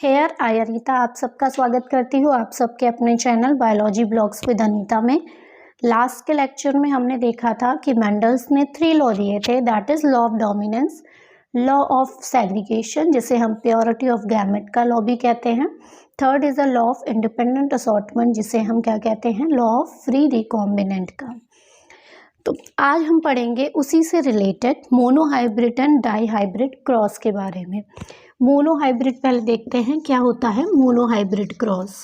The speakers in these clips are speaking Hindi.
हेयर आई अनीता आप सबका स्वागत करती हूँ आप सबके अपने channel biology blogs with Anita में। लास्ट के लेक्चर में हमने देखा था कि मेंडल्स ने 3 लॉ दिए थे, that is law of dominance, law of segregation जिसे हम प्योरिटी ऑफ गैमेट का लॉ भी कहते हैं। Third is the law of independent assortment जिसे हम क्या कहते हैं, लॉ ऑफ फ्री रिकॉम्बिनेंट का। तो आज हम पढ़ेंगे उसी से related monohybrid and dihybrid cross के बारे में। मोनोहाइब्रिड पहले देखते हैं क्या होता है मोनोहाइब्रिड क्रॉस।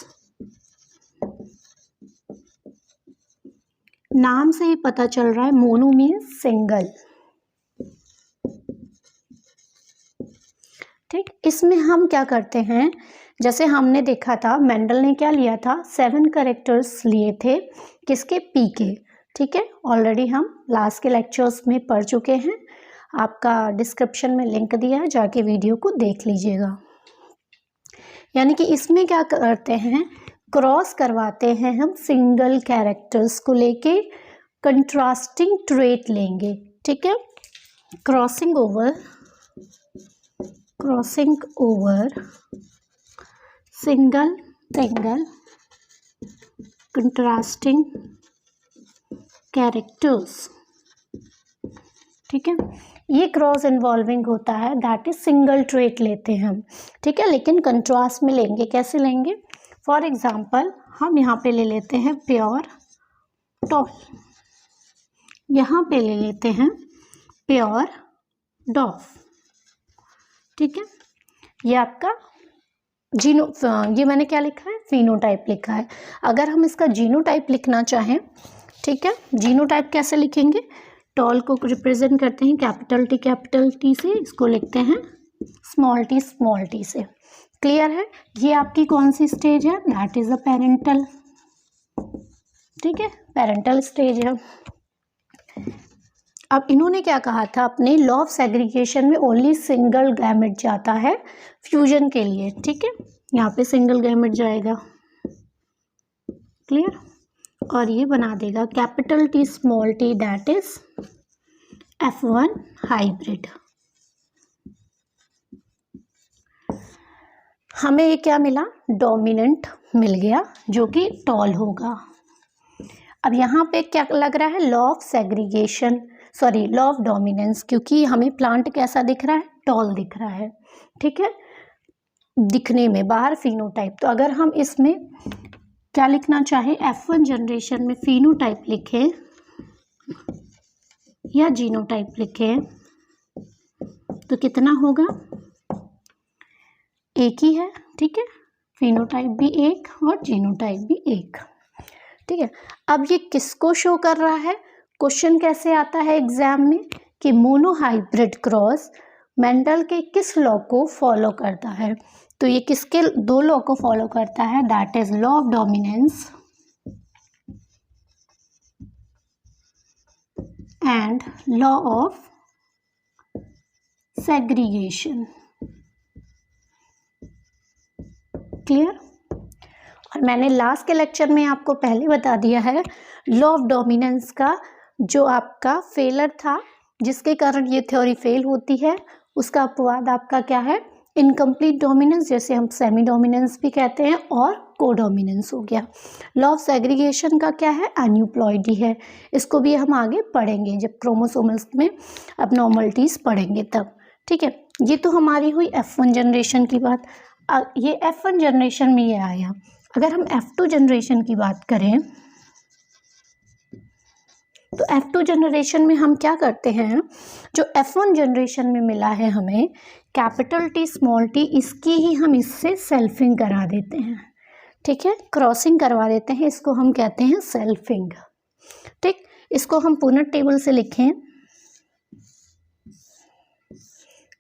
नाम से ही पता चल रहा है, मोनो मीन्स सिंगल। ठीक, इसमें हम क्या करते हैं, जैसे हमने देखा था मेंडल ने क्या लिया था, 7 कैरेक्टर्स लिए थे किसके, पी के। ठीक है, ऑलरेडी हम लास्ट के लेक्चर्स में पढ़ चुके हैं, आपका डिस्क्रिप्शन में लिंक दिया है, जाके वीडियो को देख लीजिएगा। यानी कि इसमें क्या करते हैं, क्रॉस करवाते हैं हम सिंगल कैरेक्टर्स को लेके, कंट्रास्टिंग ट्रेट लेंगे। ठीक है, crossing over single contrasting characters. ठीक है, ये क्रॉस इन्वॉल्विंग होता है, दैट इज सिंगल ट्रेट लेते हैं हम। ठीक है, लेकिन कंट्रास्ट में लेंगे, कैसे लेंगे, फॉर एग्जांपल हम यहाँ पे ले लेते हैं प्योर टॉल, यहाँ पे ले लेते हैं प्योर डॉफ। ठीक है, ये आपका ये मैंने क्या लिखा है, फिनोटाइप लिखा है। अगर हम इसका जीनोटाइप लिखना चाहें, ठीक है, जीनोटाइप कैसे लिखेंगे, टॉल को रिप्रेजेंट करते हैं कैपिटल टी से, इसको लिखते हैं स्मॉल टी से। क्लियर है, ये आपकी कौन सी स्टेज है, दैट इज अ पेरेंटल। ठीक है, पेरेंटल स्टेज है। अब इन्होंने क्या कहा था, अपने लॉ ऑफ सेग्रीगेशन में ओनली सिंगल गैमेट जाता है फ्यूजन के लिए। ठीक है, यहाँ पे सिंगल गैमेट जाएगा, क्लियर, और ये बना देगा capital T small T, that is F1 hybrid. हमें ये क्या मिला, डोमिनेंट मिल गया जो कि टॉल होगा। अब यहाँ पे क्या लग रहा है, law of segregation, sorry law of dominance, क्योंकि हमें प्लांट कैसा दिख रहा है, टॉल दिख रहा है। ठीक है, दिखने में बाहर फिनोटाइप, तो अगर हम इसमें क्या लिखना चाहें, F1 जनरेशन में फिनोटाइप लिखें या जीनोटाइप लिखें तो कितना होगा, एक ही है। ठीक है, फिनोटाइप भी एक और जीनोटाइप भी एक। ठीक है, अब ये किसको शो कर रहा है, क्वेश्चन कैसे आता है एग्जाम में कि मोनोहाइब्रिड क्रॉस मेंडल के किस लॉ को फॉलो करता है, तो ये किसके 2 लॉ को फॉलो करता है, that is law of dominance and law of segregation. Clear, और मैंने लास्ट के लेक्चर में आपको पहले बता दिया है, लॉ ऑफ डोमिनेंस का जो आपका फेलर था, जिसके कारण ये थ्योरी फेल होती है, उसका अपवाद आपका क्या है, इनकम्प्लीट डोमिनेंस, जैसे हम सेमी डोमिनेंस भी कहते हैं, और कोडोमिनेंस हो गया। लॉ ऑफ सेग्रीगेशन का क्या है, एन्यूप्लॉइडी है, इसको भी हम आगे पढ़ेंगे जब क्रोमोसोमल्स में अबनॉर्मलिटीज पढ़ेंगे तब। ठीक है, ये तो हमारी हुई F1 जनरेशन की बात। ये F1 जनरेशन में ये आया। अगर हम F2 जनरेशन की बात करें तो F2 जनरेशन में हम क्या करते हैं, जो F1 जनरेशन में मिला है हमें कैपिटल टी स्मॉल टी, इसकी ही हम इससे सेल्फिंग करा देते हैं। ठीक है, क्रॉसिंग करवा देते हैं, इसको हम कहते हैं सेल्फिंग। ठीक, इसको हम पुनः टेबल से लिखें,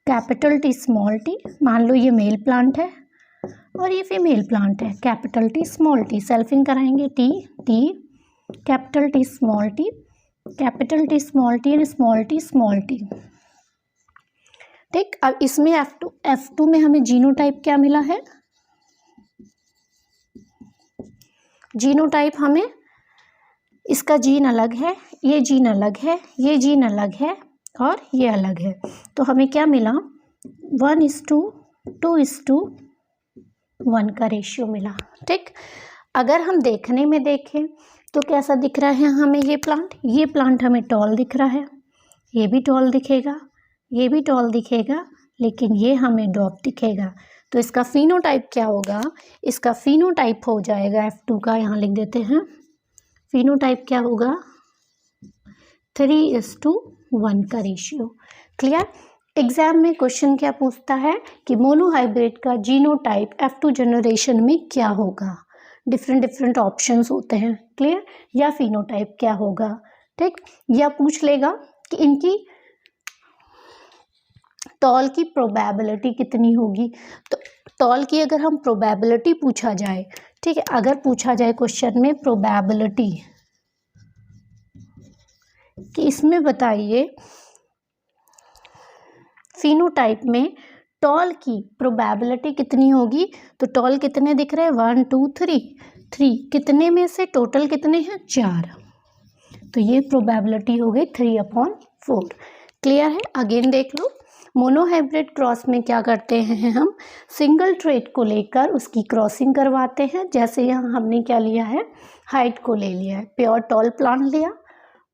कैपिटल टी स्मॉल टी, मान लो ये मेल प्लांट है और ये फीमेल प्लांट है, capital T small T, selfing कराएंगे T capital T small T, capital T small T and small T. ठीक, अब इसमें F2 में हमें जीनोटाइप क्या मिला है, जीनोटाइप हमें इसका जीन अलग है, ये जीन अलग है, ये जीन अलग है और ये अलग है, तो हमें क्या मिला, 1:2:2 1 का रेशियो मिला। ठीक, अगर हम देखने में देखें तो कैसा दिख रहा है हमें ये प्लांट हमें टॉल दिख रहा है, ये भी टॉल दिखेगा, ये भी टॉल दिखेगा, लेकिन ये हमें डॉप दिखेगा। तो इसका फिनोटाइप क्या होगा? इसका फिनोटाइप हो जाएगा F2 का, यहाँ लिख देते हैं, फिनोटाइप क्या होगा? 3:1 का रेशियो। क्लियर? एग्जाम में क्वेश्चन क्या पूछता है कि मोनोहाइब्रिड का जीनोटाइप F2 जनरेशन में क्या होगा? डिफरेंट ऑप्शंस होते हैं। क्लियर? या फिनोटाइप क्या होगा? ठीक, या पूछ लेगा कि इनकी टॉल की प्रोबेबिलिटी कितनी होगी। तो टॉल की अगर हम प्रोबेबिलिटी पूछा जाए, ठीक है, अगर पूछा जाए क्वेश्चन में प्रोबेबिलिटी कि इसमें बताइए फिनोटाइप में टॉल की प्रोबेबिलिटी कितनी होगी, तो टॉल कितने दिख रहे हैं? 1 2 3 कितने में से टोटल कितने हैं? 4। तो ये प्रोबेबिलिटी हो गई 3/4। क्लियर है? अगेन देख लो, मोनोहाइब्रिड क्रॉस में क्या करते हैं हम? सिंगल ट्रेट को लेकर उसकी क्रॉसिंग करवाते हैं। जैसे यहाँ हमने क्या लिया है? हाइट को ले लिया है, प्योर टॉल प्लांट लिया,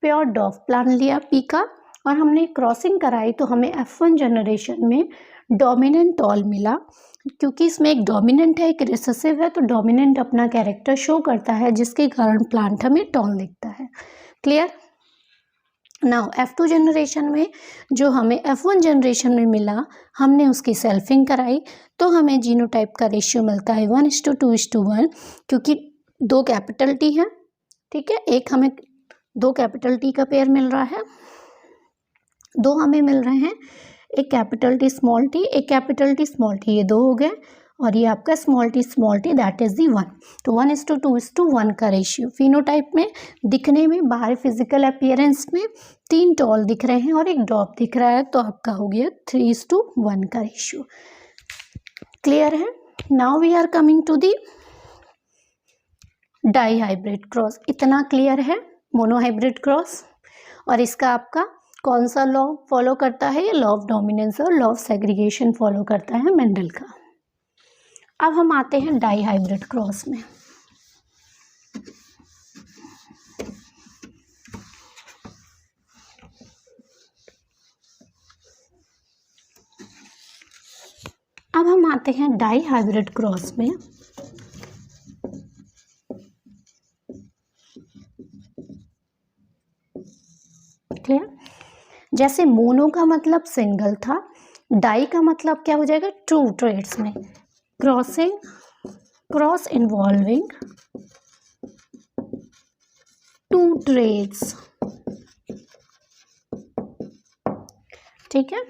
प्योर डॉफ प्लांट लिया पी का, और हमने क्रॉसिंग कराई तो हमें F1 जनरेशन में डोमिनेंट टॉल मिला। क्योंकि इसमें एक डोमिनेंट है, एक रिसेसिव है, तो डोमिनेंट अपना कैरेक्टर शो करता है, जिसके कारण प्लांट हमें टॉल दिखता है। क्लियर? नाउ F2 जनरेशन में जो हमें F1 जनरेशन में मिला, हमने उसकी सेल्फिंग कराई तो हमें जीनोटाइप का रेशियो मिलता है 1:2:1, क्योंकि 2 कैपिटल टी है। ठीक है, एक हमें 2 कैपिटल टी का पेयर मिल रहा है, 2 हमें मिल रहे हैं, एक कैपिटल टी स्मॉल टी, एक कैपिटल टी स्मॉल टी, ये 2 हो गए, और ये आपका small T that is the 1। तो 1:2:1 का रेशियो। फिनोटाइप में दिखने में बाहर फिजिकल अपीयरेंस में 3 टॉल दिख रहे हैं और एक डॉप दिख रहा है, तो आपका हो गया 3:1 का रेशियो। क्लियर है? Now we are coming to the dihybrid cross. इतना क्लियर है मोनोहाइब्रिड क्रॉस। और इसका आपका कौन सा लॉ फॉलो करता है? ये लॉ ऑफ डोमिनेंस और लॉ ऑफ सेग्रीगेशन फॉलो करता है मेंडल का। अब हम आते हैं डाई हाइब्रिड क्रॉस में। अब हम आते हैं डाई हाइब्रिड क्रॉस में। क्लियर? जैसे मोनो का मतलब सिंगल था, डाई का मतलब क्या हो जाएगा? 2 ट्रेड्स में क्रॉस इन्वॉल्विंग 2 ट्रेड्स। ठीक है,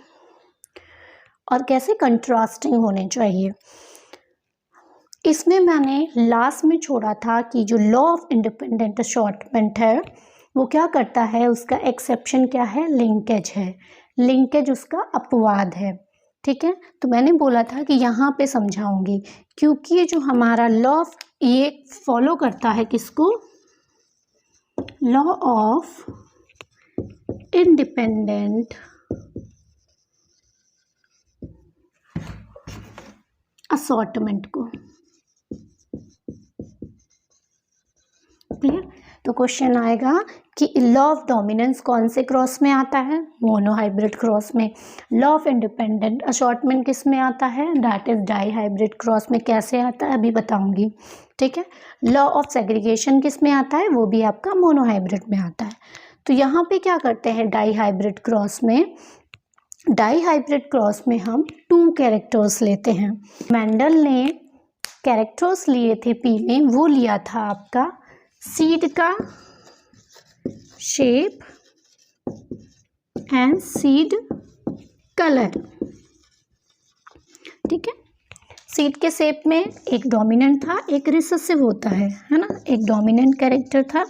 और कैसे? कंट्रास्टिंग होने चाहिए। इसमें मैंने लास्ट में छोड़ा था कि जो लॉ ऑफ इंडिपेंडेंट असॉर्टमेंट है वो क्या करता है, उसका एक्सेप्शन क्या है? लिंकेज है। लिंकेज उसका अपवाद है। ठीक है, तो मैंने बोला था कि यहाँ पे समझाऊंगी, क्योंकि ये जो हमारा लॉ ऑफ, ये फॉलो करता है किसको? लॉ ऑफ इंडिपेंडेंट असॉर्टमेंट को। क्लियर? तो क्वेश्चन आएगा कि लॉ ऑफ डोमिनेंस कौन से क्रॉस में आता है? मोनोहाइब्रिड क्रॉस में। लॉ ऑफ इंडिपेंडेंट असॉर्टमेंट किस में आता है? That is dihybrid cross में। कैसे आता है अभी बताऊंगी। ठीक है, लॉ ऑफ सेग्रीगेशन किस में आता है? वो भी आपका मोनोहाइब्रिड में आता है। तो यहाँ पे क्या करते हैं डाई हाइब्रिड क्रॉस में? डाई हाइब्रिड क्रॉस में हम 2 कैरेक्टर्स लेते हैं। मेंडल ने कैरेक्टर्स लिए थे पी में, वो लिया था आपका सीड का शेप एंड सीड कलर। ठीक है, सीड के शेप में एक डोमिनेंट था, एक रिसेसिव होता है ना? एक डोमिनेंट कैरेक्टर था,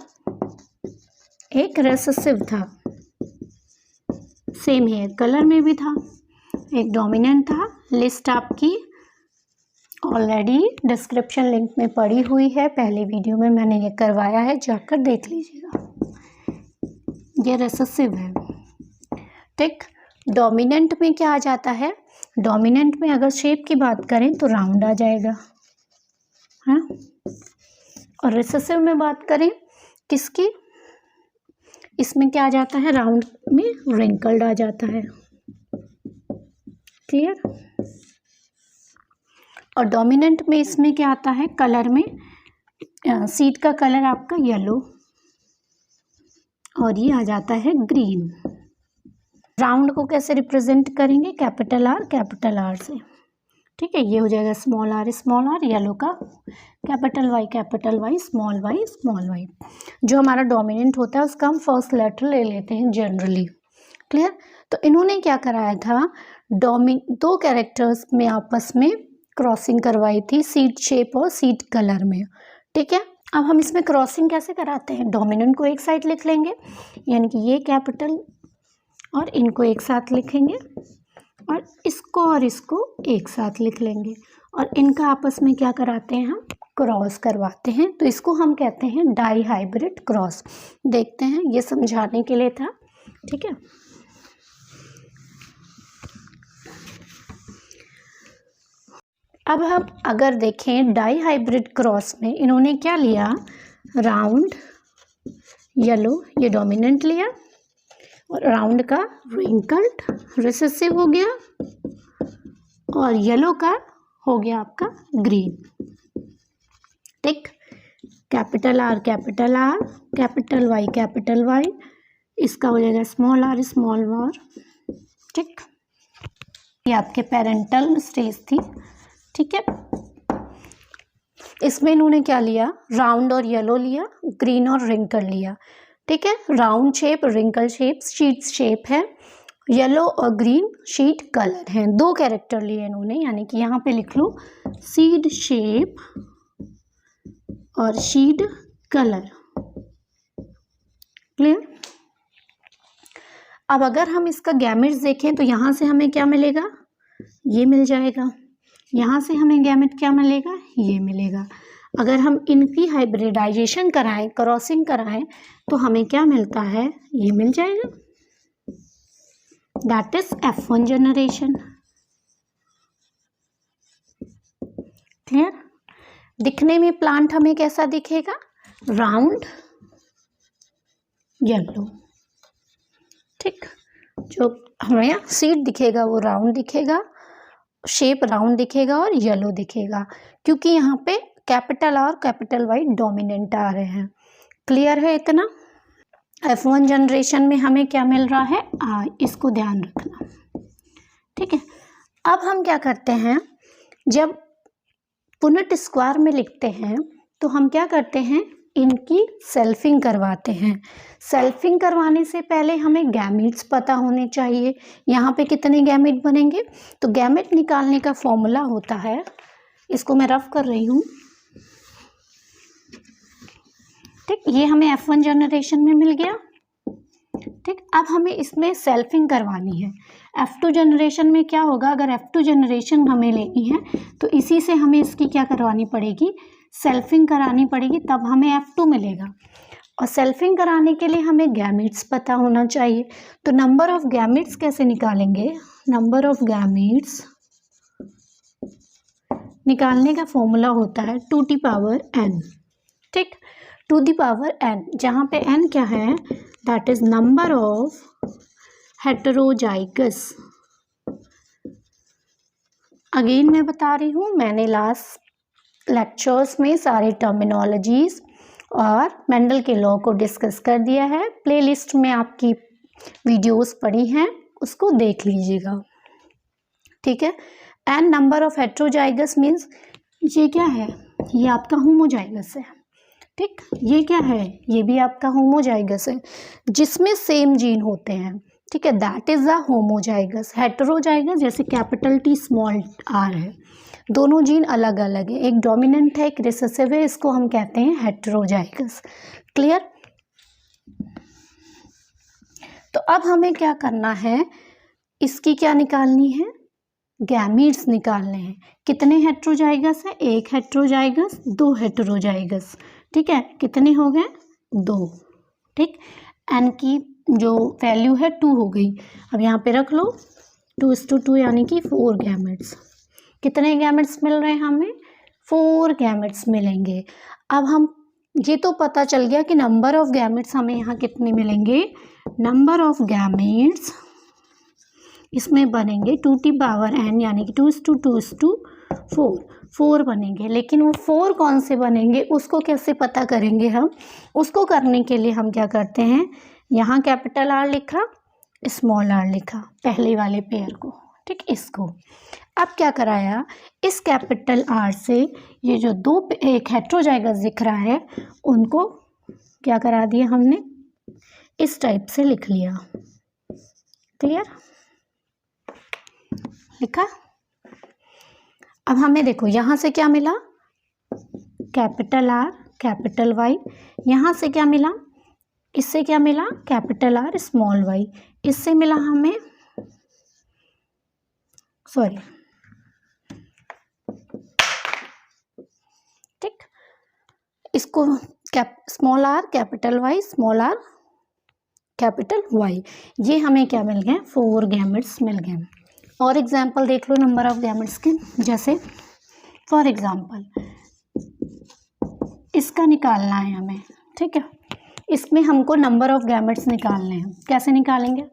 एक रिसेसिव था। सेम हेयर कलर में भी था, एक डोमिनेंट था। लिस्ट आपकी ऑलरेडी डिस्क्रिप्शन लिंक में पड़ी हुई है, पहले वीडियो में मैंने ये करवाया है, जाकर देख लीजिएगा। ये रिसेसिव है। ठीक, डोमिनेंट में क्या आ जाता है? डोमिनेंट में अगर शेप की बात करें तो राउंड आ जाएगा। है। और रिसेसिव में बात करें किसकी, इसमें क्या आ जाता है, राउंड में रिंकल्ड आ जाता है। क्लियर। और डोमिनेंट में इसमें क्या आता है, कलर में सीड का कलर आपका येलो और ये आ जाता है ग्रीन। राउंड को कैसे रिप्रेजेंट करेंगे, कैपिटल आर से। ठीक है, ये हो जाएगा स्मॉल आर, येलो का कैपिटल वाई, स्मॉल वाई। जो हमारा डोमिनेंट होता है उसका हम फर्स्ट लेटर ले लेते हैं जनरली। क्लियर। तो इन्होंने क्या कराया था, दो कैरेक्टर्स में आपस में क्रॉसिंग करवाई थी, सीड शेप और सीड कलर में। ठीक है, अब हम इसमें क्रॉसिंग कैसे कराते हैं, डोमिनेंट को एक साइड लिख लेंगे, यानी कि ये कैपिटल और इनको एक साथ लिखेंगे और इसको एक साथ लिख लेंगे और इनका आपस में क्या कराते हैं, हम क्रॉस करवाते हैं। तो इसको हम कहते हैं डाई हाइब्रिड क्रॉस। देखते हैं, ये समझाने के लिए था। ठीक है, अब हम अगर देखें डाई हाइब्रिड क्रॉस में इन्होंने क्या लिया, राउंड येलो, ये डोमिनेंट लिया और राउंड का रिंकल्ड रिसेसिव हो गया और येलो का हो गया आपका ग्रीन। ठीक, कैपिटल आर, कैपिटल वाई, इसका हो जाएगा स्मॉल आर। ठीक, ये आपके पेरेंटल स्टेज थी। ठीक है, इसमें इन्होंने क्या लिया, राउंड और येलो लिया, ग्रीन और रिंकल लिया। ठीक है, round shape, wrinkle shape, seed shape है, येलो और ग्रीन शीट कलर हैं। दो कैरेक्टर लिए इन्होंने, यानी कि यहाँ पे लिख लो सीड शेप और शीड कलर। क्लियर। अब अगर हम इसका गैमेट्स देखें तो यहाँ से हमें क्या मिलेगा, ये मिल जाएगा। यहाँ से हमें गैमेट क्या मिलेगा, ये मिलेगा। अगर हम इनकी हाइब्रिडाइजेशन कराएं, क्रॉसिंग कराएं, तो हमें क्या मिलता है, ये मिल जाएगा। That is F1 generation. Clear. दिखने में प्लांट हमें कैसा दिखेगा, राउंड येलो। ठीक, जो हमें सीड दिखेगा वो राउंड दिखेगा, शेप राउंड दिखेगा और येलो दिखेगा, क्योंकि यहाँ पे capital R capital Y dominant आ रहे हैं। क्लियर है इतना। F1 जनरेशन में हमें क्या मिल रहा है, इसको ध्यान रखना। ठीक है, अब हम क्या करते हैं, जब पुनेट स्क्वायर में लिखते हैं तो हम क्या करते हैं, इनकी सेल्फिंग करवाते हैं। सेल्फिंग करवाने से पहले हमें गैमेट्स पता होने चाहिए। यहाँ पे कितने गैमेट बनेंगे, तो गैमेट निकालने का फॉर्मूला होता है, इसको मैं रफ कर रही हूँ। ठीक, ये हमें F1 जनरेशन में मिल गया। ठीक, अब हमें इसमें सेल्फिंग करवानी है। F2 जनरेशन में क्या होगा, अगर F2 जनरेशन हमें लेनी है तो इसी से हमें इसकी क्या करवानी पड़ेगी, सेल्फिंग करानी पड़ेगी, तब हमें F2 मिलेगा। और सेल्फिंग कराने के लिए हमें गैमेट्स पता होना चाहिए। तो नंबर ऑफ गैमेट्स कैसे निकालेंगे, नंबर ऑफ गैमेट्स निकालने का फॉर्मूला होता है 2n। ठीक, 2n, जहाँ पे n क्या है, that is number of heterozygous. Again मैं बता रही हूँ, मैंने लास्ट लेक्चर्स में सारे टर्मिनोलॉजीज और मेंडल के लॉ को डिस्कस कर दिया है। प्लेलिस्ट में आपकी वीडियोस पड़ी हैं, उसको देख लीजिएगा। ठीक है, N number of heterozygous means ये क्या है, ये आपका होमोजाइगस है। ठीक, ये क्या है, ये भी आपका होमोजाइगस है, जिसमें सेम जीन होते हैं। ठीक है, that is a homozygous. Heterozygous जैसे कैपिटल T स्मॉल r है, दोनों जीन अलग अलग है, एक डोमिनेंट है एक रिसेसिव है, इसको हम कहते हैं हेटेरोजाइगस। क्लियर। तो अब हमें क्या करना है, इसकी क्या निकालनी है, गैमीट्स निकालने हैं। कितने हेटेरोजाइगस है, एक हेटेरोजाइगस, दो हेटेरोजाइगस। ठीक है, कितने हो गए, 2। ठीक, एन की जो वैल्यू है 2 हो गई। अब यहाँ पे रख लो 2:2 यानी कि 4 गैमेट्स। कितने गैमेट्स मिल रहे हैं हमें, 4 गैमेट्स मिलेंगे। अब हम ये तो पता चल गया कि नंबर ऑफ गैमेट्स हमें यहाँ कितने मिलेंगे, नंबर ऑफ गैमेट्स इसमें बनेंगे 2n यानी कि 2:2:4 4 बनेंगे। लेकिन वो 4 कौन से बनेंगे उसको कैसे पता करेंगे हम, उसको करने के लिए हम क्या करते हैं, यहाँ कैपिटल R लिखा, स्मॉल r लिखा पहले वाले पेयर को, ठीक, इसको। अब क्या कराया, इस कैपिटल R से ये जो दो एक हेट्रोजाइगस दिख रहा है उनको क्या करा दिया हमने, इस टाइप से लिख लिया। क्लियर, लिखा। अब हमें देखो यहाँ से क्या मिला, कैपिटल R कैपिटल Y, यहाँ से क्या मिला, इससे क्या मिला, कैपिटल R स्मॉल y, इससे मिला हमें, सॉरी, ठीक, इसको small r capital Y small r capital Y, ये हमें क्या मिल गए, 4 गैमेट्स मिल गए। और एग्जाम्पल देख लो नंबर ऑफ गैमेट्स के, जैसे फॉर एग्जाम्पल इसका निकालना है हमें, ठीक है, इसमें हमको नंबर ऑफ गैमेट्स निकालने हैं। कैसे निकालेंगे,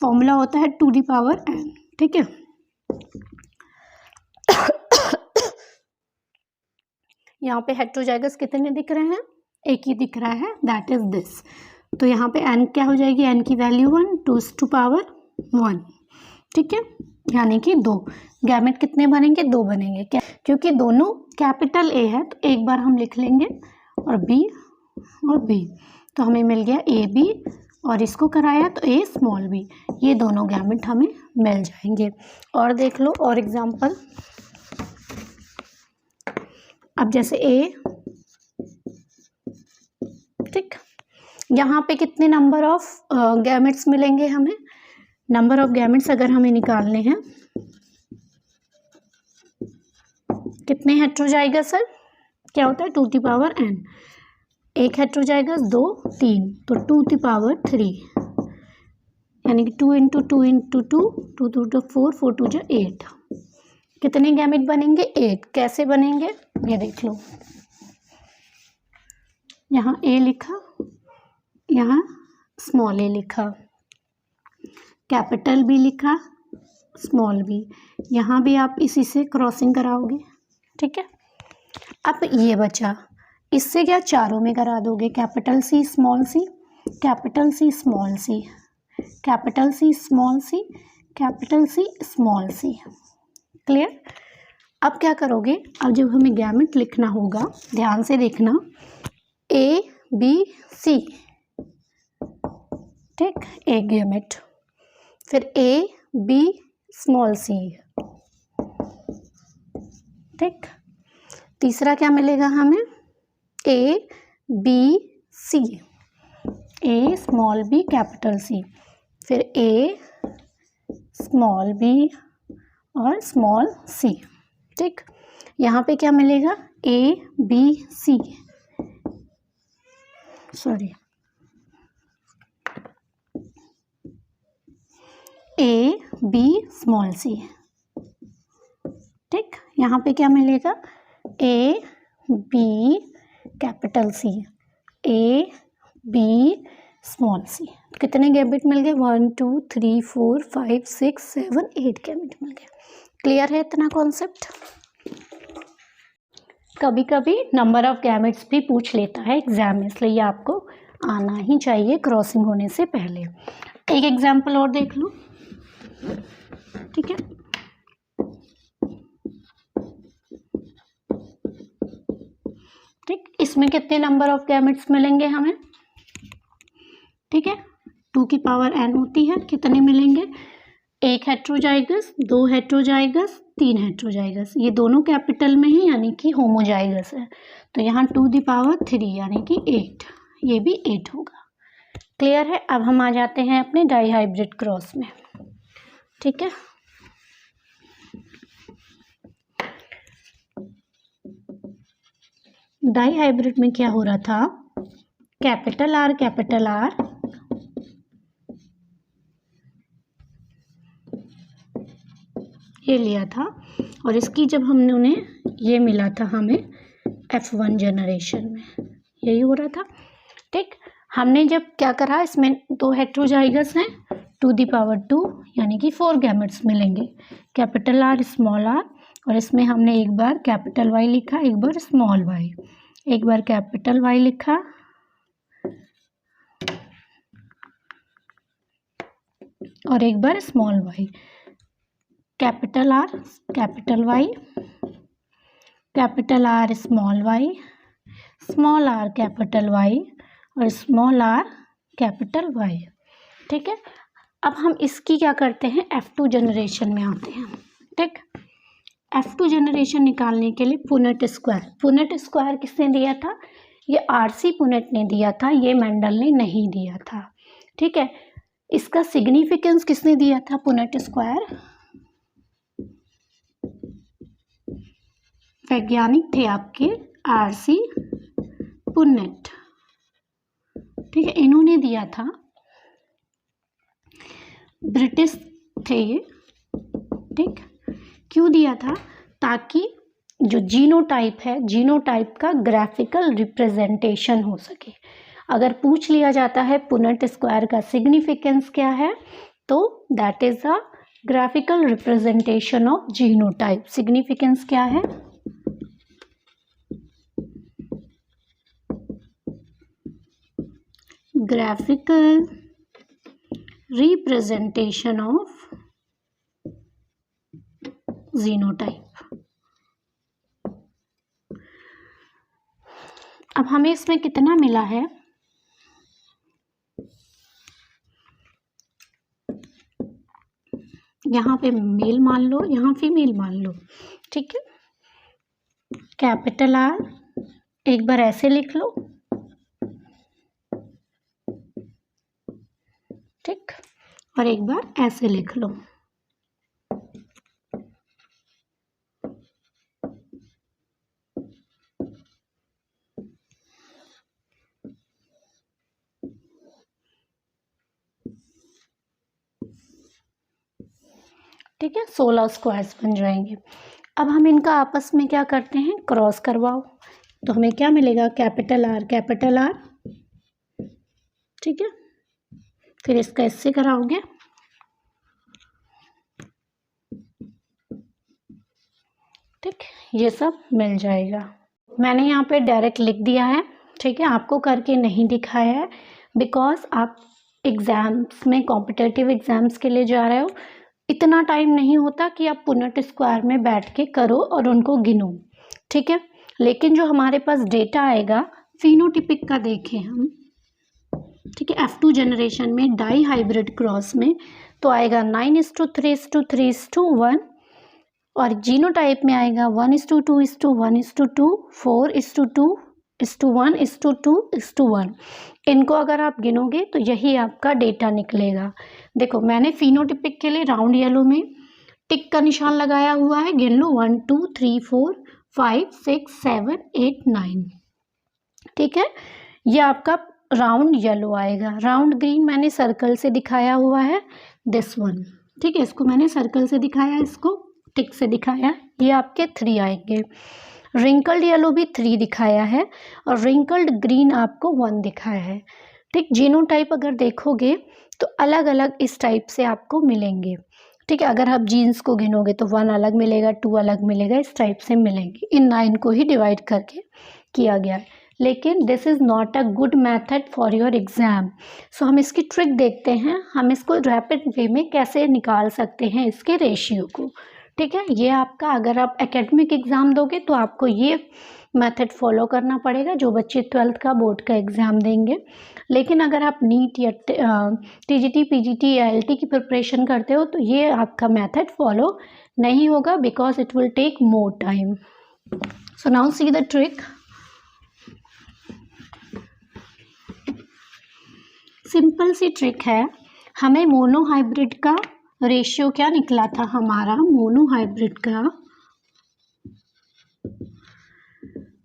फॉर्मूला होता है 2n, ठीक है। यहाँ पे हेट्रोजाइगस कितने दिख रहे हैं, एक ही दिख रहा है, दैट इज दिस। तो यहाँ पे n क्या हो जाएगी, n की वैल्यू 1, 2^1, ठीक है, यानी कि 2 गैमेट कितने बनेंगे, 2 बनेंगे। क्या, क्योंकि दोनों कैपिटल A है तो एक बार हम लिख लेंगे और B और B, तो हमें मिल गया AB, और इसको कराया तो A स्मॉल b, ये दोनों गैमेट हमें मिल जाएंगे। और देख लो और एग्जांपल, अब जैसे A, ठीक, यहाँ पे कितने नंबर ऑफ गैमेट्स मिलेंगे हमें, नंबर ऑफ गैमेट्स अगर हमें निकालने हैं, कितने हेट्रोजाइगस है, क्या होता है 2n, एक हेट्रोजाइगस 2 3, तो 2^3, यानी कि 2 × 2 × 2, 2 2 4, 4 2 8, कितने गैमेट बनेंगे, 8। कैसे बनेंगे ये देख लो, यहाँ A लिखा, यहाँ स्मॉल a लिखा, कैपिटल B लिखा, स्मॉल b, यहाँ भी आप इसी से क्रॉसिंग कराओगे, ठीक है। अब ये बचा, इससे क्या चारों में करा दोगे, capital C small c, capital C small c, capital C small c, capital C small c। Clear. अब क्या करोगे, अब जब हमें गैमेट लिखना होगा, ध्यान से देखना, A B C, ठीक, एक गैमेट, फिर A B स्मॉल c, ठीक, तीसरा क्या मिलेगा हमें, A B C, A small b capital C, फिर A स्मॉल b और स्मॉल c, ठीक। यहाँ पे क्या मिलेगा, A B C, sorry, A B small c, ठीक। यहाँ पे क्या मिलेगा, A B capital C, A B small c, कितने गैमेट मिल गए, 1 2 3 4 5 6 7 8 गैमेट मिल गए। क्लियर है इतना कॉन्सेप्ट। कभी कभी नंबर ऑफ गैमेट्स भी पूछ लेता है एग्जाम में, इसलिए आपको आना ही चाहिए क्रॉसिंग होने से पहले। एक एग्जाम्पल और देख लो, ठीक है। ठीक, इसमें कितने नंबर ऑफ गैमेट्स मिलेंगे हमें, ठीक है, 2n होती है, कितने मिलेंगे, एक हेट्रोजाइगस, 2 हेट्रोजाइगस, 3 हेट्रोजाइगस, ये दोनों कैपिटल में है यानी कि होमोजाइगस है, तो यहाँ 2^3 यानी कि 8, ये भी 8 होगा। क्लियर है। अब हम आ जाते हैं अपने डाईहाइब्रिड क्रॉस में, ठीक है। डाईहाइब्रिड में क्या हो रहा था, कैपिटल R ये लिया था, और इसकी जब हमने ये मिला था हमें F1 जनरेशन में, यही हो रहा था। ठीक, हमने जब क्या करा, इसमें 2 हेट्रोजाइगस हैं 2⁻², यानी कि 4 गैमेट्स मिलेंगे, कैपिटल R स्मॉल r, और इसमें हमने एक बार कैपिटल Y लिखा, एक बार स्मॉल y, एक बार कैपिटल Y लिखा और एक बार small y, capital R capital Y, capital R small y, small r capital Y और स्मॉल r कैपिटल Y। ठीक है, अब हम इसकी क्या करते हैं, F2 जनरेशन में आते हैं। ठीक, F2 जनरेशन निकालने के लिए पुनेट स्क्वायर किसने दिया था, ये RC पुनेट ने दिया था, ये मेंडल ने नहीं दिया था। ठीक है, इसका सिग्निफिकेंस किसने दिया था, पुनेट स्क्वायर, वैज्ञानिक थे आपके RC पुनेट। ठीक है, इन्होंने दिया था, ब्रिटिश थे ये। ठीक, क्यों दिया था, ताकि जो जीनोटाइप है, जीनोटाइप का ग्राफिकल रिप्रेजेंटेशन हो सके। अगर पूछ लिया जाता है पुनेट स्क्वायर का सिग्निफिकेंस क्या है, तो that is a graphical representation of genotype. Significance क्या है, ग्राफिकल रिप्रेजेंटेशन ऑफ जीनोटाइप। अब हमें इसमें कितना मिला है, यहाँ पे मेल मान लो, यहाँ फीमेल मान लो। ठीक है, कैपिटल R एक बार ऐसे लिख लो, ठीक, और एक बार ऐसे लिख लो। ठीक है, 16 स्क्वायर्स बन जाएंगे। अब हम इनका आपस में क्या करते हैं, क्रॉस करवाओ, तो हमें क्या मिलेगा, कैपिटल R कैपिटल R। ठीक है, फिर इसका इससे कराओगे, ठीक, ये सब मिल जाएगा। मैंने यहाँ पे डायरेक्ट लिख दिया है। ठीक है, आपको करके नहीं दिखाया है, बिकॉज आप एग्ज़ाम्स में, कॉम्पिटिटिव एग्ज़ाम्स के लिए जा रहे हो, इतना टाइम नहीं होता कि आप पुनेट स्क्वायर में बैठ के करो और उनको गिनो। ठीक है, लेकिन जो हमारे पास डेटा आएगा फिनोटिपिक का देखें हम, ठीक है, F2 जनरेशन में डाई हाइब्रिड क्रॉस में, तो आएगा 9:3:3:1, और जीनोटाइप में आएगा 1:2:1:2, 4:2:1:1। इनको अगर आप गिनोगे तो यही आपका डेटा निकलेगा। देखो, मैंने फिनोटिपिक के लिए राउंड येलो में टिक का निशान लगाया हुआ है, गिन लो 1 2 3 4 5 6 7 8 9। ठीक है, ये आपका राउंड येलो आएगा। राउंड ग्रीन मैंने सर्कल से दिखाया हुआ है, दिस वन। ठीक है, इसको मैंने सर्कल से दिखाया, इसको टिक से दिखाया, ये आपके 3 आएंगे। रिंकल्ड येलो भी 3 दिखाया है, और रिंकल्ड ग्रीन आपको 1 दिखाया है। ठीक, जीनोटाइप अगर देखोगे तो अलग अलग इस टाइप से आपको मिलेंगे। ठीक है, अगर आप जीन्स को गिनोगे तो 1 अलग मिलेगा, 2 अलग मिलेगा, इस टाइप से मिलेंगे। इन 9 को ही डिवाइड करके किया गया है, लेकिन this is not a good method for your exam. So हम इसकी ट्रिक देखते हैं, हम इसको रैपिड वे में कैसे निकाल सकते हैं इसके रेशियो को। ठीक है, ये आपका, अगर आप एकेडमिक एग्ज़ाम दोगे तो आपको ये मेथड फॉलो करना पड़ेगा, जो बच्चे 12th का बोर्ड का एग्ज़ाम देंगे। लेकिन अगर आप नीट या TGT PGT या LT की प्रिपरेशन करते हो तो ये आपका मेथड फॉलो नहीं होगा, because it will take more time. So now see the trick. Simple see trick है, हमें मोनोहाइब्रिड का रेशियो क्या निकला था हमारा,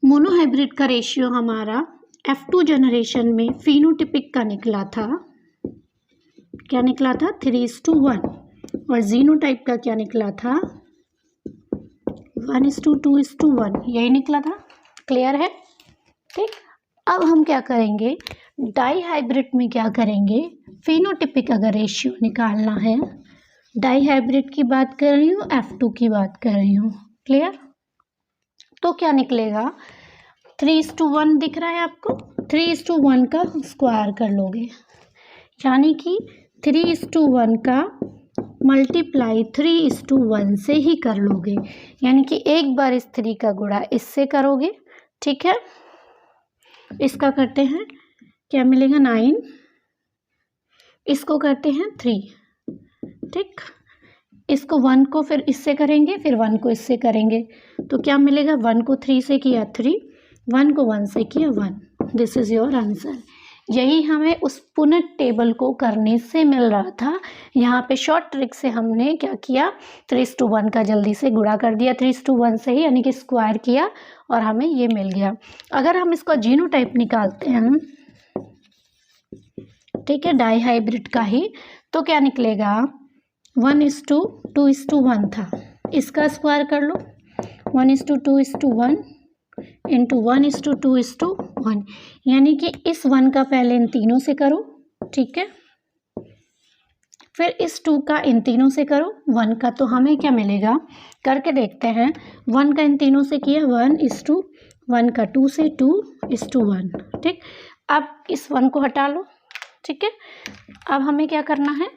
मोनोहाइब्रिड का रेशियो हमारा F2 जनरेशन में फिनोटिपिक का निकला था, क्या निकला था 3:1, और जीनोटाइप का क्या निकला था 1:2:1 यही निकला था। क्लियर है? ठीक। अब हम क्या करेंगे, डाई हाइब्रिड में क्या करेंगे, फिनोटिपिक अगर रेशियो निकालना है, डाई हाइब्रिड की बात कर रही हूँ, F2 की बात कर रही हूँ। क्लियर? तो क्या निकलेगा, 3:1 दिख रहा है आपको, 3:1 का स्क्वायर कर लोगे, यानी कि 3:1 का मल्टीप्लाई 3:1 से ही कर लोगे, यानी कि एक बार इस 3 का गुणा इससे करोगे। ठीक है, इसका करते हैं, क्या मिलेगा 9, इसको करते हैं 3। ठीक, इसको 1 को फिर इससे करेंगे, फिर 1 को इससे करेंगे, तो क्या मिलेगा, 1 को 3 से किया 3, 1 को 1 से किया 1। This is your answer. यही हमें उस पुनः टेबल को करने से मिल रहा था। यहाँ पे शॉर्ट ट्रिक से हमने क्या किया, 3:1 का जल्दी से गुणा कर दिया 3:1 से ही, यानी कि स्क्वायर किया और हमें ये मिल गया। अगर हम इसका जीनोटाइप निकालते हैं, ठीक है, डाई हाइब्रिड का ही, तो क्या निकलेगा, 1:2:1 था, इसका स्क्वायर कर लो, 1:2:1 इंटू 1:2:1, यानी कि इस 1 का पहले इन तीनों से करो। ठीक है, फिर इस 2 का इन तीनों से करो, 1 का, तो हमें क्या मिलेगा, करके देखते हैं। 1 का इन तीनों से किया 1:1 का 2 से 2:1। ठीक, अब इस 1 को हटा लो। ठीक है, अब हमें क्या करना है,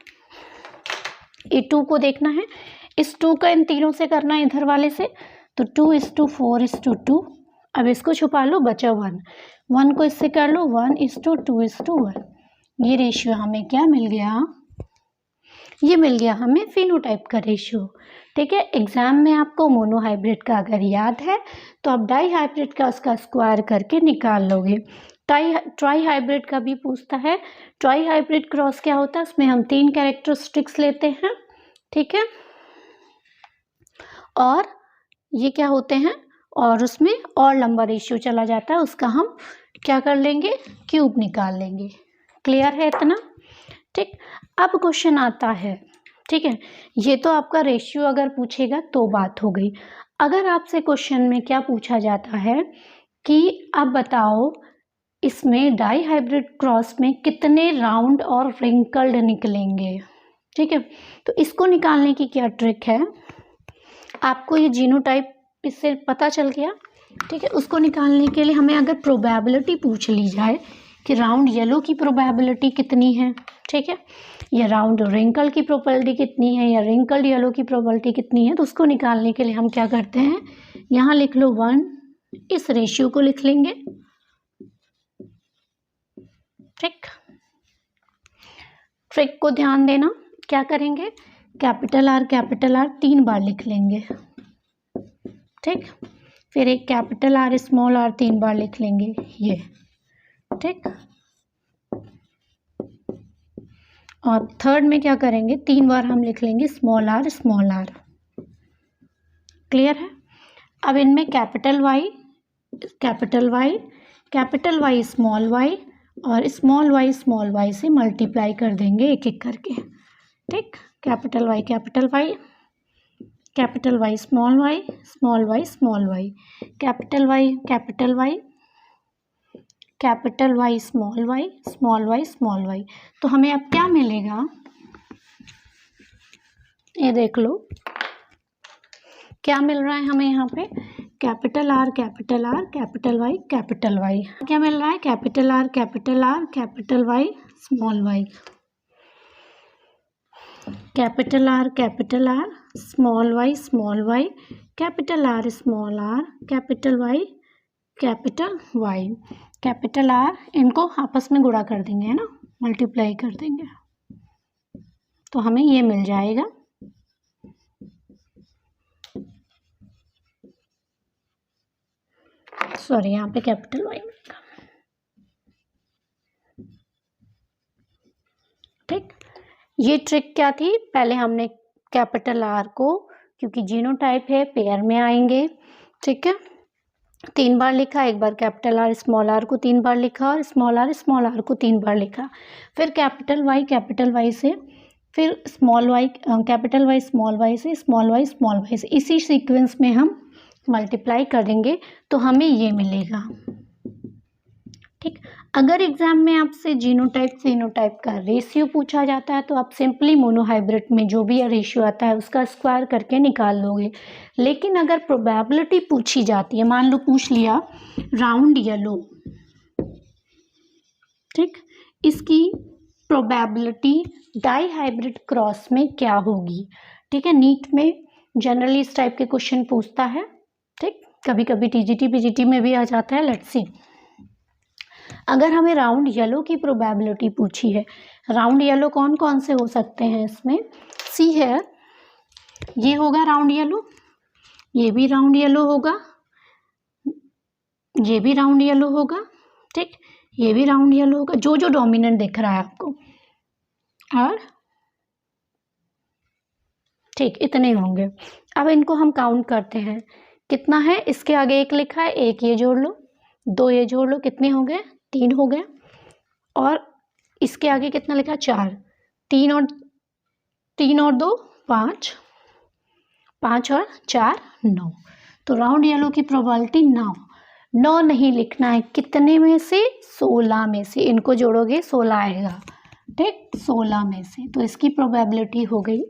ये 2 को देखना है, इस 2 का इन तीनों से करना है इधर वाले से, तो 2:4:2। अब इसको छुपा लो, बचा 1 को इससे कर लो, 1:2:1। ये रेशियो हमें क्या मिल गया, ये मिल गया हमें फिनोटाइप का रेशियो। ठीक है, एग्जाम में आपको मोनोहाइब्रिड का अगर याद है तो आप डाई हाइब्रिड का उसका स्क्वायर करके निकाल लोगे। ट्राई हाइब्रिड का भी पूछता है। ट्राई हाइब्रिड क्रॉस क्या होता है, उसमें हम 3 कैरेक्टरिस्टिक्स लेते हैं। ठीक है, और ये क्या होते हैं, और उसमें और लंबा रेशियो चला जाता है, उसका हम क्या कर लेंगे, क्यूब निकाल लेंगे। क्लियर है इतना? ठीक, अब क्वेश्चन आता है। ठीक है, ये तो आपका रेशियो अगर पूछेगा तो बात हो गई। अगर आपसे क्वेश्चन में क्या पूछा जाता है कि आप बताओ इसमें डाई हाइब्रिड क्रॉस में कितने राउंड और रिंकल्ड निकलेंगे। ठीक है, तो इसको निकालने की क्या ट्रिक है, आपको ये जीनोटाइप इससे पता चल गया। ठीक है, उसको निकालने के लिए हमें अगर प्रोबेबिलिटी पूछ ली जाए कि राउंड येलो की प्रोबेबिलिटी कितनी है, ठीक है, या राउंड रिंकल की प्रोबेबिलिटी कितनी है, या रिंकल्ड येलो की प्रोबेबिलिटी कितनी है, तो उसको निकालने के लिए हम क्या करते हैं, यहाँ लिख लो 1, इस रेशियो को लिख लेंगे। ठीक, ट्रिक को ध्यान देना, क्या करेंगे, कैपिटल आर 3 बार लिख लेंगे। ठीक, फिर एक कैपिटल आर स्मॉल आर 3 बार लिख लेंगे ये। ठीक, और थर्ड में क्या करेंगे, 3 बार हम लिख लेंगे स्मॉल आर। क्लियर है? अब इनमें कैपिटल वाई स्मॉल वाई और स्मॉल वाई से मल्टीप्लाई कर देंगे एक एक करके। ठीक, capital Y small Y, capital Y small Y. तो हमें अब क्या मिलेगा, ये देख लो क्या मिल रहा है हमें यहाँ पे, कैपिटल आर कैपिटल वाई क्या मिल रहा है, capital R Y small Y, capital R small Y, capital R small R, capital Y, capital R, इनको आपस में गुणा कर देंगे, है ना, मल्टीप्लाई कर देंगे, तो हमें ये मिल जाएगा। सॉरी, यहाँ पे कैपिटल वाई मिलेगा। ठीक, ये ट्रिक क्या थी, पहले हमने कैपिटल आर को, क्योंकि जीनोटाइप है पेयर में आएंगे, ठीक है, 3 बार लिखा, एक बार कैपिटल आर स्मॉल आर को 3 बार लिखा और स्मॉल आर को 3 बार लिखा, फिर कैपिटल वाई से, फिर small Y, capital Y small Y से, स्मॉल वाई से, इसी सीक्वेंस में हम मल्टीप्लाई करेंगे तो हमें ये मिलेगा। ठीक, अगर एग्जाम में आपसे जीनोटाइप फेनोटाइप का रेशियो पूछा जाता है तो आप सिंपली मोनोहाइब्रिड में जो भी रेशियो आता है उसका स्क्वायर करके निकाल लोगे। लेकिन अगर प्रोबेबिलिटी पूछी जाती है, मान लो पूछ लिया राउंड येलो, ठीक, इसकी प्रोबेबिलिटी डाई हाइब्रिड क्रॉस में क्या होगी। ठीक है, नीट में जनरली इस टाइप के क्वेश्चन पूछता है। ठीक, कभी कभी टीजीटी पीजीटी में भी आ जाता है। लेट्स सी, अगर हमें राउंड येलो की प्रोबेबिलिटी पूछी है, राउंड येलो कौन कौन से हो सकते हैं इसमें, सी है, ये होगा राउंड येलो, ये भी राउंड येलो होगा, ये भी राउंड येलो होगा, ठीक, ये भी राउंड येलो होगा, जो जो डोमिनेंट दिख रहा है आपको, और ठीक इतने होंगे। अब इनको हम काउंट करते हैं, कितना है, इसके आगे एक लिखा है, एक ये जोड़ लो, दो ये जोड़ लो, कितने हो गए, 3 हो गए, और इसके आगे कितना लिखा है, 4, 3 और 2 5, 5 और 4 9। तो राउंड येलो की प्रोबेबिलिटी 9 नहीं लिखना है, कितने में से, 16 में से, इनको जोड़ोगे 16 आएगा। ठीक, 16 में से, तो इसकी प्रोबेबिलिटी हो गई।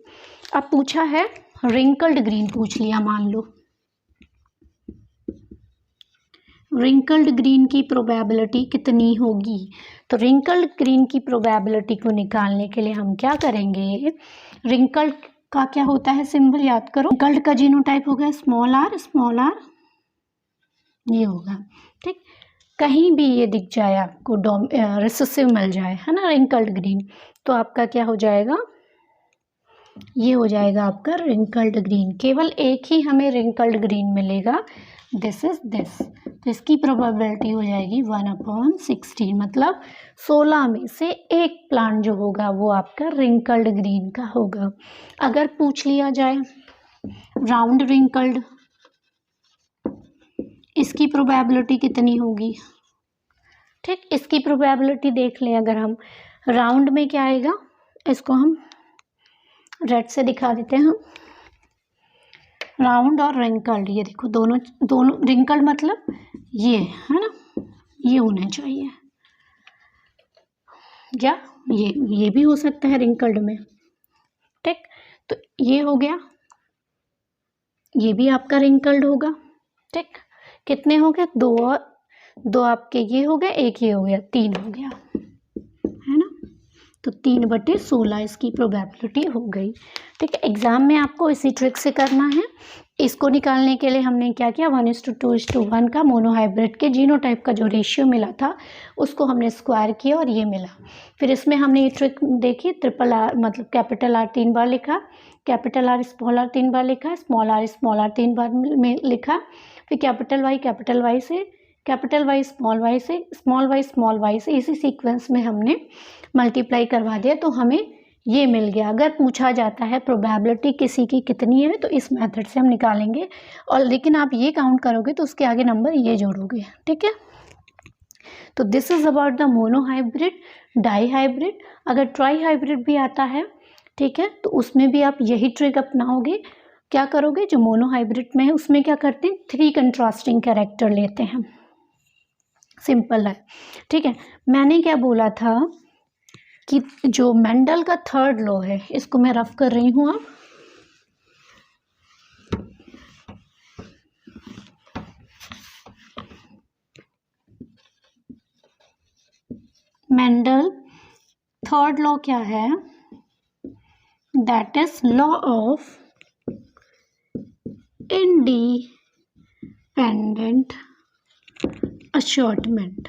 अब पूछा है रिंकल्ड ग्रीन, पूछ लिया, मान लो रिंकल्ड ग्रीन की प्रोबेबिलिटी कितनी होगी। तो रिंकल्ड ग्रीन की प्रोबेबिलिटी को निकालने के लिए हम क्या करेंगे, रिंकल्ड का क्या होता है सिंबल याद करो, रिंकल्ड का जीनोटाइप हो गया स्मॉल r, ये होगा। ठीक, कहीं भी ये दिख जाए आपको रिसेसिव मिल जाए, है ना, रिंकल्ड ग्रीन, तो आपका क्या हो जाएगा, ये हो जाएगा आपका रिंकल्ड ग्रीन। केवल एक ही हमें रिंकल्ड ग्रीन मिलेगा, दिस इज दिस। तो इसकी प्रोबेबिलिटी हो जाएगी 1/16, मतलब 16 में से एक प्लांट जो होगा वो आपका रिंकल्ड ग्रीन का होगा। अगर पूछ लिया जाए राउंड रिंकल्ड, इसकी प्रोबेबिलिटी कितनी होगी। ठीक, इसकी प्रोबेबिलिटी देख लें, अगर हम राउंड में क्या आएगा, इसको हम रेड से दिखा देते हैं, राउंड और रिंकल्ड, ये देखो दोनों रिंकल्ड मतलब ये है ना, ये होना चाहिए, या ये भी हो सकता है रिंकल्ड में। ठीक, तो ये हो गया, ये भी आपका रिंकल्ड होगा। ठीक, कितने हो गए, दो आपके ये हो गए, एक ये हो गया, 3 हो गया, है ना, तो 3/16 इसकी प्रोबेबिलिटी हो गई। ठीक है, एग्जाम में आपको इसी ट्रिक से करना है। इसको निकालने के लिए हमने क्या किया, 1:2:1 का मोनोहाइब्रिड के जीनोटाइप का जो रेशियो मिला था उसको हमने स्क्वायर किया और ये मिला। फिर इसमें हमने ये ट्रिक देखी, ट्रिपल आर मतलब कैपिटल R 3 बार लिखा, कैपिटल R स्मॉल r 3 बार लिखा, स्मॉल r 3 बार में लिखा, फिर कैपिटल Y से, कैपिटल Y स्मॉल y से, इसी सीक्वेंस में हमने मल्टीप्लाई करवा दिया, तो हमें ये मिल गया। अगर पूछा जाता है प्रोबेबिलिटी किसी की कितनी है तो इस मेथड से हम निकालेंगे, और लेकिन आप ये काउंट करोगे तो उसके आगे नंबर ये जोड़ोगे। ठीक है, तो this is about the monohybrid, dihybrid. अगर ट्राई हाइब्रिड भी आता है, ठीक है, तो उसमें भी आप यही ट्रिक अपनाओगे। क्या करोगे, जो मोनोहाइब्रिड में है उसमें क्या करते हैं, 3 कंट्रास्टिंग कैरेक्टर लेते हैं, सिंपल है। ठीक है, मैंने क्या बोला था कि जो मेंडल का 3rd लॉ है, इसको मैं रफ कर रही हूँ। अब मेंडल 3rd लॉ क्या है, that is law of independent assortment.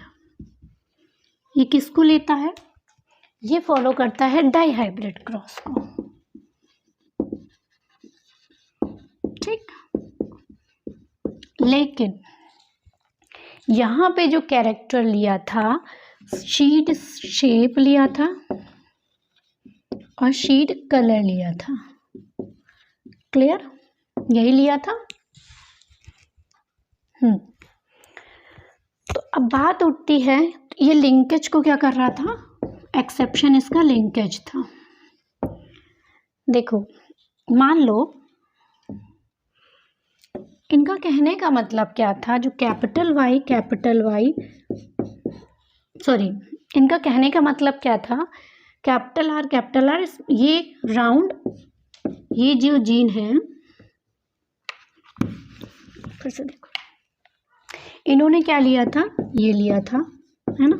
ये किसको लेता है, ये फॉलो करता है डाई हाइब्रिड क्रॉस को। ठीक, लेकिन यहाँ पे जो कैरेक्टर लिया था, शीड शेप लिया था और शीड कलर लिया था, क्लियर, यही लिया था। तो अब बात उठती है, ये लिंकेज को क्या कर रहा था, एक्सेप्शन इसका लिंकेज था। देखो, मान लो इनका कहने का मतलब क्या था, जो कैपिटल वाई, इनका कहने का मतलब क्या था, कैपिटल आर, ये राउंड, ये जो जीन है, फिर से देखो, इन्होंने क्या लिया था, ये लिया था, है ना,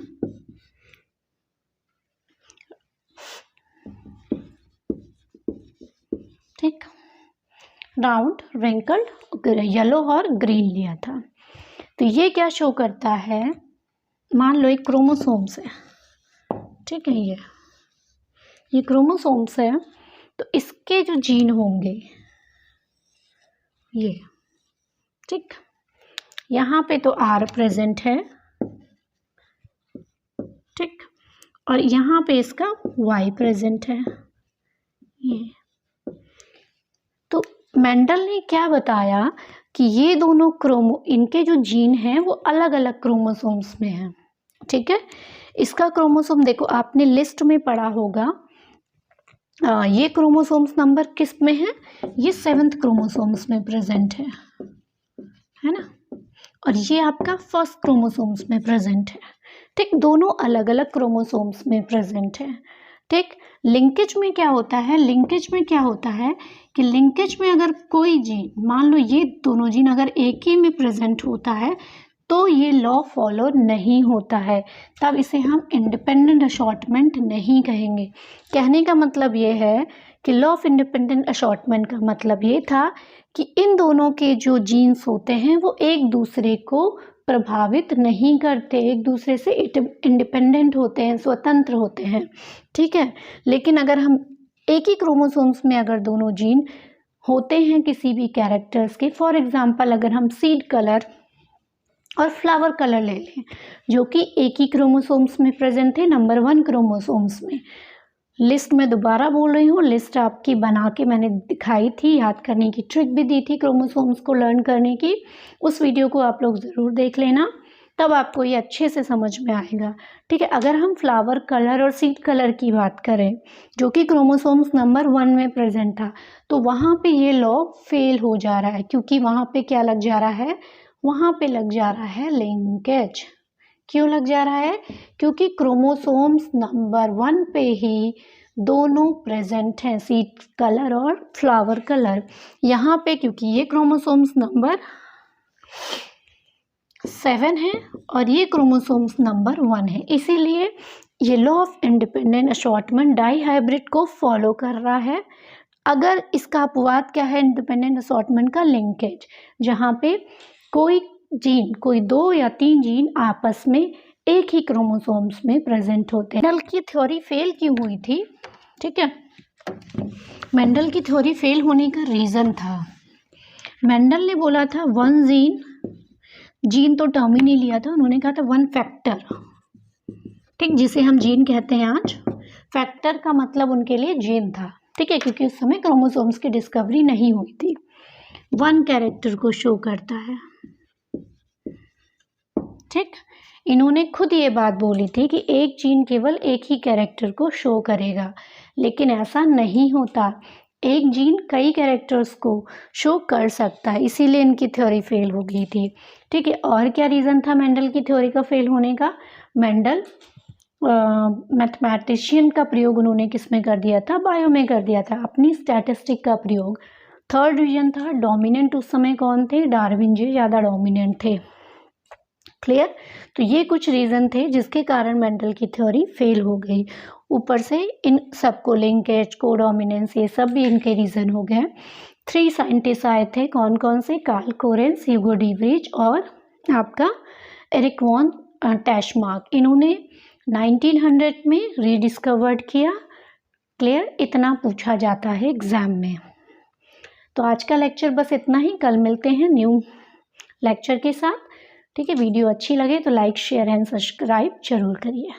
ठीक, राउंड, रिंकल्ड, येलो और ग्रीन लिया था। तो ये क्या शो करता है, मान लो एक क्रोमोसोम्स है, ठीक है, ये क्रोमोसोम्स है, तो इसके जो जीन होंगे ये, ठीक, यहाँ पे तो आर प्रेजेंट है, ठीक, और यहाँ पे इसका वाई प्रेजेंट है, ये। तो मेंडल ने क्या बताया कि ये दोनों इनके जो जीन हैं वो अलग अलग क्रोमोसोम्स में हैं, ठीक है। इसका क्रोमोसोम देखो, आपने लिस्ट में पढ़ा होगा, ये क्रोमोसोम्स नंबर किस में है, ये 7th क्रोमोसोम्स में प्रेजेंट है ना, और ये आपका फर्स्ट क्रोमोसोम्स में प्रेजेंट है, ठीक, दोनों अलग अलग क्रोमोसोम्स में प्रेजेंट है, ठीक। लिंकेज में क्या होता है, कि लिंकेज में अगर कोई जीन, मान लो ये दोनों जीन अगर एक ही में प्रेजेंट होता है तो ये लॉ फॉलो नहीं होता है, तब इसे हम इंडिपेंडेंट असॉर्टमेंट नहीं कहेंगे। कहने का मतलब ये है कि लॉ ऑफ इंडिपेंडेंट असॉर्टमेंट का मतलब ये था कि इन दोनों के जो जीन्स होते हैं वो एक दूसरे को प्रभावित नहीं करते, एक दूसरे से इंडिपेंडेंट होते हैं, स्वतंत्र होते हैं, ठीक है। लेकिन अगर हम एक ही क्रोमोसोम्स में अगर दोनों जीन होते हैं किसी भी कैरेक्टर्स के, फॉर एग्जांपल अगर हम सीड कलर और फ्लावर कलर ले लें, जो कि एक ही क्रोमोसोम्स में प्रेजेंट थे, नंबर 1 क्रोमोसोम्स में। लिस्ट में दोबारा बोल रही हूँ, लिस्ट आपकी बना के मैंने दिखाई थी, याद करने की ट्रिक भी दी थी क्रोमोसोम्स को लर्न करने की, उस वीडियो को आप लोग ज़रूर देख लेना, तब आपको ये अच्छे से समझ में आएगा, ठीक है। अगर हम फ्लावर कलर और सीड कलर की बात करें, जो कि क्रोमोसोम्स नंबर 1 में प्रेजेंट था, तो वहाँ पे ये लॉ फेल हो जा रहा है, क्योंकि वहाँ पे क्या लग जा रहा है, वहाँ पे लग जा रहा है लिंकेज। क्यों लग जा रहा है, क्योंकि क्रोमोसोम्स नंबर 1 पे ही दोनों प्रेजेंट हैं, सीड कलर और फ्लावर कलर। यहाँ पे क्योंकि ये क्रोमोसोम्स नंबर 7 है और ये क्रोमोसोम्स नंबर 1 है, इसीलिए ये law of independent assortment dihybrid को फॉलो कर रहा है। अगर इसका अपवाद क्या है इंडिपेंडेंट असॉर्टमेंट का, लिंकेज, जहाँ पे कोई जीन, कोई 2 या 3 जीन आपस में एक ही क्रोमोसोम्स में प्रेजेंट होते हैं। मेंडल की थ्योरी फेल क्यों हुई थी, ठीक है। मेंडल की थ्योरी फेल होने का रीज़न था, मेंडल ने बोला था 1 जीन तो टर्म ही नहीं लिया था, उन्होंने कहा था 1 फैक्टर, ठीक, जिसे हम जीन कहते हैं आज। फैक्टर का मतलब उनके लिए जीन था, ठीक है, क्योंकि उस समय क्रोमोसोम्स की डिस्कवरी नहीं हुई थी। 1 कैरेक्टर को शो करता है, ठीक। इन्होंने खुद ये बात बोली थी कि एक जीन केवल एक ही कैरेक्टर को शो करेगा, लेकिन ऐसा नहीं होता, एक जीन कई कैरेक्टर्स को शो कर सकता है, इसीलिए इनकी थ्योरी फेल हो गई थी, ठीक है। और क्या रीज़न था मेंडल की थ्योरी का फेल होने का, मेंडल मैथमेटिशियन का प्रयोग उन्होंने किस में कर दिया था, बायो में कर दिया था, अपनी स्टैटिस्टिक का प्रयोग। 3rd रीजन था, डोमिनेंट उस समय कौन थे, डार्विन जी ज़्यादा डोमिनेंट थे, क्लियर। तो ये कुछ रीज़न थे जिसके कारण मेंडल की थ्योरी फेल हो गई, ऊपर से इन सबको लिंकेज, को डोमिनेंस, ये सब भी इनके रीज़न हो गए। 3 साइंटिस्ट आए थे, कौन कौन से, कार्ल कोरेंस, ह्यूगो डीवरीज और आपका एरिक वॉन टैशमार्क। इन्होंने 1900 में रीडिस्कवर्ड किया, क्लियर। इतना पूछा जाता है एग्जाम में। तो आज का लेक्चर बस इतना ही, कल मिलते हैं न्यू लेक्चर के साथ, ठीक है। वीडियो अच्छी लगे तो लाइक, शेयर एंड सब्सक्राइब जरूर करिए।